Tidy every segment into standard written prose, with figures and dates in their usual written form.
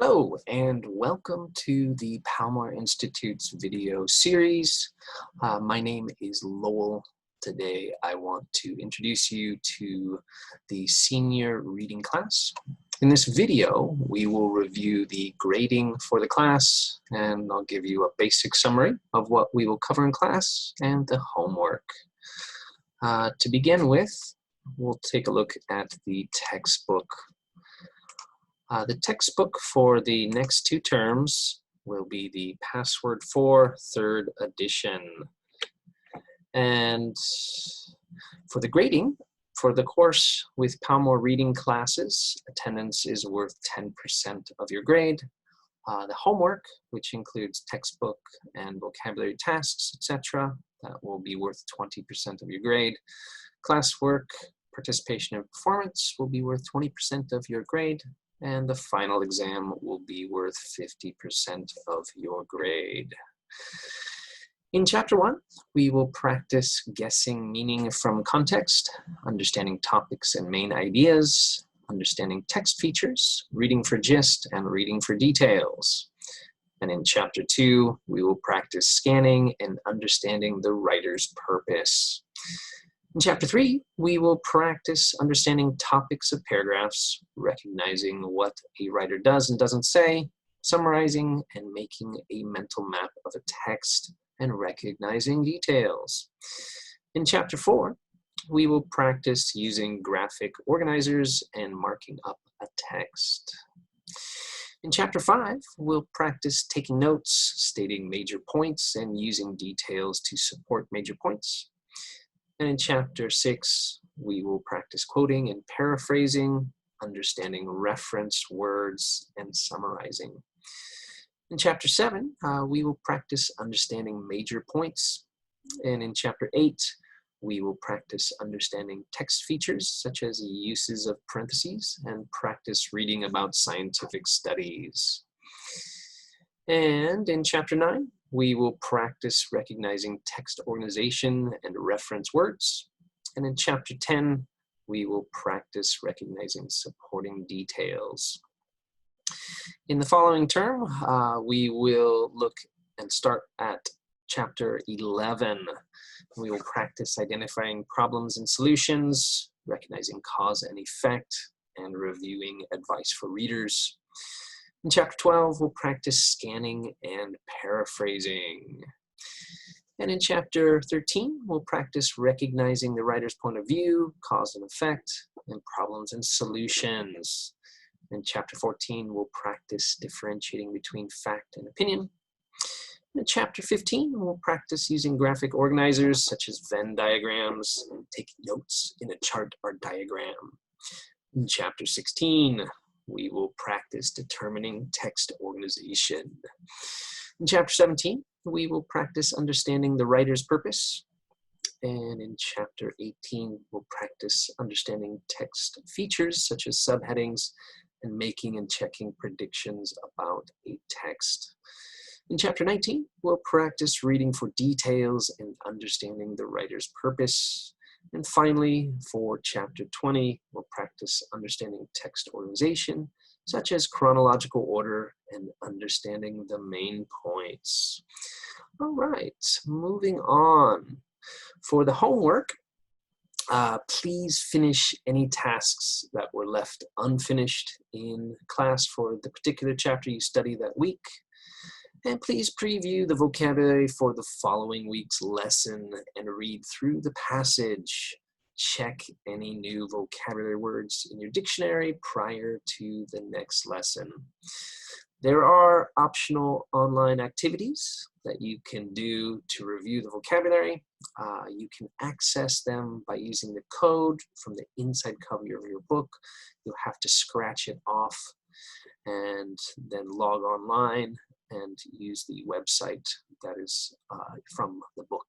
Hello and welcome to the Palmore Institute's video series. My name is Lowell. Today I want to introduce you to the senior reading class. In this video, we will review the grading for the class, and I'll give you a basic summary of what we will cover in class and the homework. To begin with, we'll take a look at the textbook. The textbook for the next two terms will be the Password 4 3rd edition. And for the grading, for the course with Palmore reading classes, attendance is worth 10% of your grade. The homework, which includes textbook and vocabulary tasks, etc., that will be worth 20% of your grade. Classwork, participation and performance will be worth 20% of your grade. And the final exam will be worth 50% of your grade. In Chapter 1, we will practice guessing meaning from context, understanding topics and main ideas, understanding text features, reading for gist, and reading for details. And in Chapter 2, we will practice scanning and understanding the writer's purpose. In Chapter 3, we will practice understanding topics of paragraphs, recognizing what a writer does and doesn't say, summarizing and making a mental map of a text, and recognizing details. In Chapter 4, we will practice using graphic organizers and marking up a text. In Chapter 5, we'll practice taking notes, stating major points, and using details to support major points. And in Chapter 6, we will practice quoting and paraphrasing, understanding reference words, and summarizing. In Chapter 7, we will practice understanding major points. And in Chapter 8, we will practice understanding text features, such as uses of parentheses, and practice reading about scientific studies. And in Chapter 9, we will practice recognizing text organization and reference words. And in Chapter 10, we will practice recognizing supporting details. In the following term, we will look and start at Chapter 11. We will practice identifying problems and solutions, recognizing cause and effect, and reviewing advice for readers. In Chapter 12, we'll practice scanning and paraphrasing. And in Chapter 13, we'll practice recognizing the writer's point of view, cause and effect, and problems and solutions. In Chapter 14, we'll practice differentiating between fact and opinion. In Chapter 15, we'll practice using graphic organizers such as Venn diagrams and taking notes in a chart or diagram. In Chapter 16, we will practice determining text organization. In Chapter 17, we will practice understanding the writer's purpose. And in Chapter 18, we'll practice understanding text features such as subheadings and making and checking predictions about a text. In Chapter 19, we'll practice reading for details and understanding the writer's purpose. And finally, for Chapter 20, we'll practice understanding text organization, such as chronological order and understanding the main points. All right, moving on. For the homework, please finish any tasks that were left unfinished in class for the particular chapter you study that week. And please preview the vocabulary for the following week's lesson and read through the passage. Check any new vocabulary words in your dictionary prior to the next lesson. There are optional online activities that you can do to review the vocabulary. You can access them by using the code from the inside cover of your book. You'll have to scratch it off and then log online and use the website that is from the book.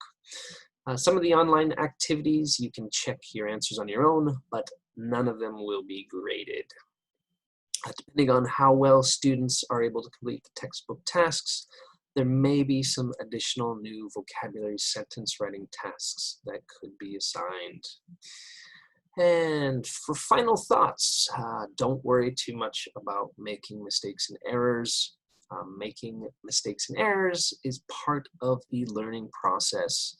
Some of the online activities, you can check your answers on your own, but none of them will be graded. Depending on how well students are able to complete the textbook tasks, there may be some additional new vocabulary sentence writing tasks that could be assigned. And for final thoughts, don't worry too much about making mistakes and errors. Making mistakes and errors is part of the learning process.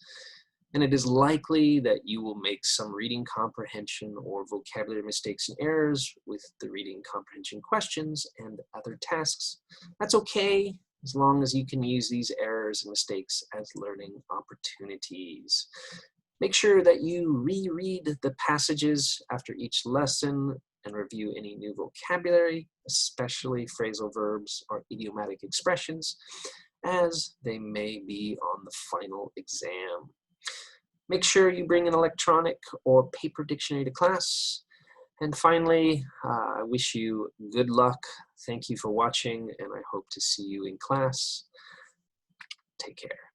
And it is likely that you will make some reading comprehension or vocabulary mistakes and errors with the reading comprehension questions and other tasks. That's okay, as long as you can use these errors and mistakes as learning opportunities. Make sure that you reread the passages after each lesson and review any new vocabulary, especially phrasal verbs or idiomatic expressions, as they may be on the final exam. Make sure you bring an electronic or paper dictionary to class. And finally, I wish you good luck. Thank you for watching, and I hope to see you in class. Take care.